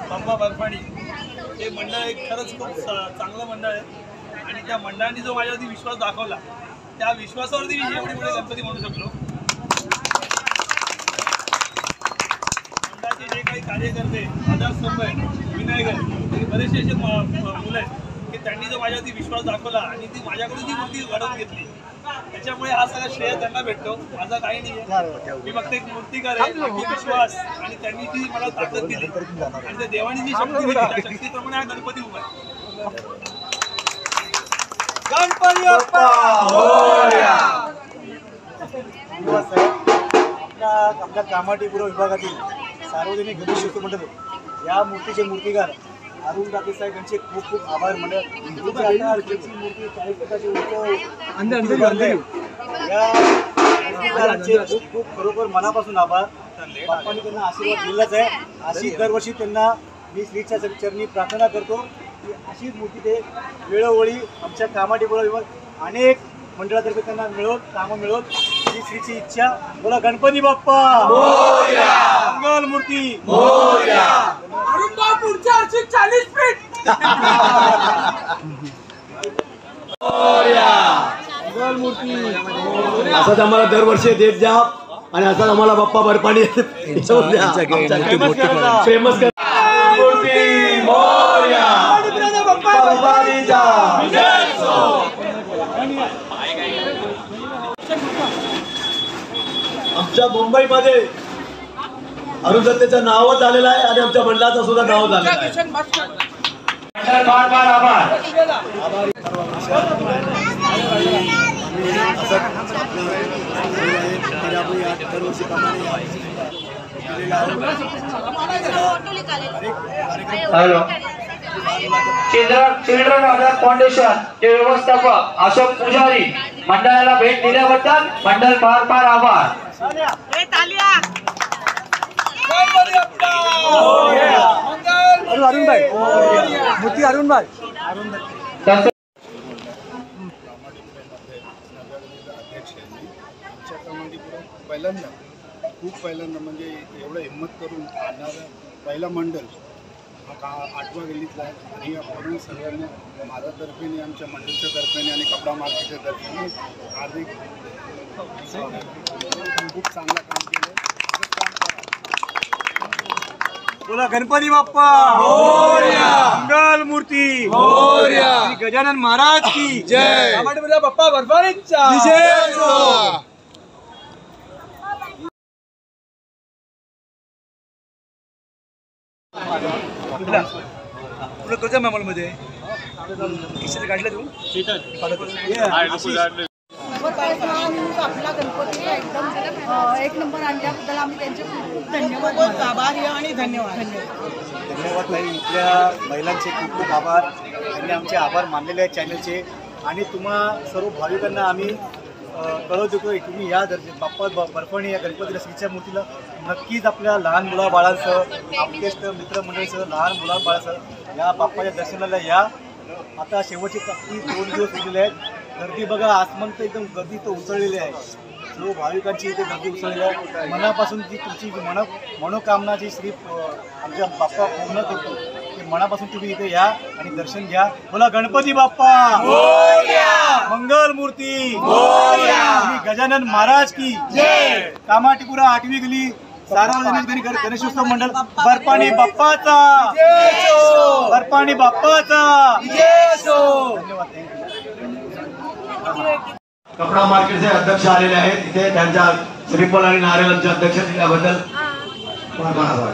बाप्पा बर्फाणी हे मंडळ एक खरंच खूप चांगलं मंडळ आहे आणि त्या मंडळाने जो माझ्यावरती विश्वास दाखवला त्या विश्वासावरती मी एवढे मोठे गणपती म्हणू शकलो। मंडळाचे जे काही कार्यकर्ते आधारस्तंभ आहे विनायक बरेचसे असे मुलं आहेत की त्यांनी जो माझ्यावरती विश्वास दाखवला आणि ती माझ्याकडून ती मूर्ती घडवून घेतली त्याच्यामुळे हा सगळा श्रेय त्यांना भेटतो, माझा काही नाही आहे। मी फक्त एक मूर्तिकार आहे, विश्वास आणि त्यांनी जी मला ताकद दिली आणि त्या देवाने जी शक्ती दिली त्या शक्तीप्रमाणे हा गणपती उभा आहे। गणपती बाप्पा मोरया। आपल्या कामाटीपुरा विभागातील सार्वजनिक गणेश उत्सव मंडळ या मूर्तीचे मूर्तिकार अरुण दाते साहेब यांचे खूप खूप आभार। मंडळ मूर्ती 40 या मूर्तिकारांचे खूप खूप खरोखर मनापासून आभार। बाप्पांनी त्यांना आशीर्वाद दिलाच आहे, अशीच दरवर्षी त्यांना मी श्रीच्या चरणी प्रार्थना करतो की अशीच मूर्ती ते वेळोवेळी आमच्या कामाटीपुरा विभाग अनेक मंडळातर्फे त्यांना मिळवत कामं मिळवत ही श्रीची इच्छा। बोला गणपती बाप्पा मोरया, मंगल मूर्ती मोरया। पुढच्या वर्षी 40 फीट मंगल मूर्ती। असंच आम्हाला दरवर्षी देत जा आणि असंच आम्हाला बाप्पा बर्फाणी फेमस मूर्ती मोरया। आमच्या मुंबईमध्ये अरुण दत्तेचं नावच झालेलं आहे आणि आमच्या मंडळाचं सुद्धा नाव झालेलं आहे। मंडळ फार फार आभार. हॅलो. चिल्ड्रन मदर फाउंडेशन चे व्यवस्थापक अशोक पुजारी मंडळाला भेट दिल्याबद्दल मंडळ फार फार आभार. अरुण भाई मोती अरुण भाई तसं पहिल्यांदा म्हणजे एवढं हिंमत करून आणणारा पहिला मंडळ हा 8व्या गल्लीतला आहे आणि या पूर्ण सगळ्यांना माझ्या तर्फेने आमच्या मंडळच्या तर्फेने आणि कपडा मार्केटच्या तर्फेने हार्दिक खूप चांगलं काम केलं. बोला गणपती बाप्पा मंगल मूर्ती श्री गजानन महाराज की जय. बाप्पा बर्फानीचा जय. तुला कसं मामामध्ये किती काढलं तू आपला गणपतीला एकदम एक नंबर आणल्याबद्दल आम्ही त्यांचे खूप धन्यवाद आभारी आणि धन्यवाद. धन्यवाद ताई. इथल्या महिलांचे खूप खूप आभार. त्यांनी आमचे आभार मानलेले आहेत चॅनलचे. आणि तुम्हा सर्व भाविकांना आम्ही कळवत देतो की तुम्ही या बाप्पा बर्फानी या गणपतीला श्रीच्या मूर्तीला नक्कीच आपल्या लहान मुलाबाळांसह आपकेष्ट मित्रमंडळीसह लहान मुलाबाळांसह या बाप्पाच्या दर्शनाला या. आता शेवटचे 2 दिवस उरलेले आहेत. गर्दी बघा आसमान तर एकदम गर्दी तर उसळलेली आहे. सर्व भाविकांची इथे गर्दी उसळलेली आहे. मनापासून जी तुमची मनोकामना जी श्री आमच्या बाप्पा पूर्ण करतो ते मनापासून तुम्ही इथे या आणि दर्शन घ्या. बोला गणपती बाप्पा मंगल मूर्ती श्री गजानन महाराज की जय. कामाटीपुरा 8वी गली सार्वजनिक गणेशोत्सव मंडळ बर्फानी बाप्पाचा बर्फानी बाप्पाचा धन्यवाद. कपडा मार्केटचे अध्यक्ष आलेले आहेत. इथे त्यांच्या श्रीफल आणि नारळांचे अध्यक्ष दिल्याबद्दल फार फार आभार.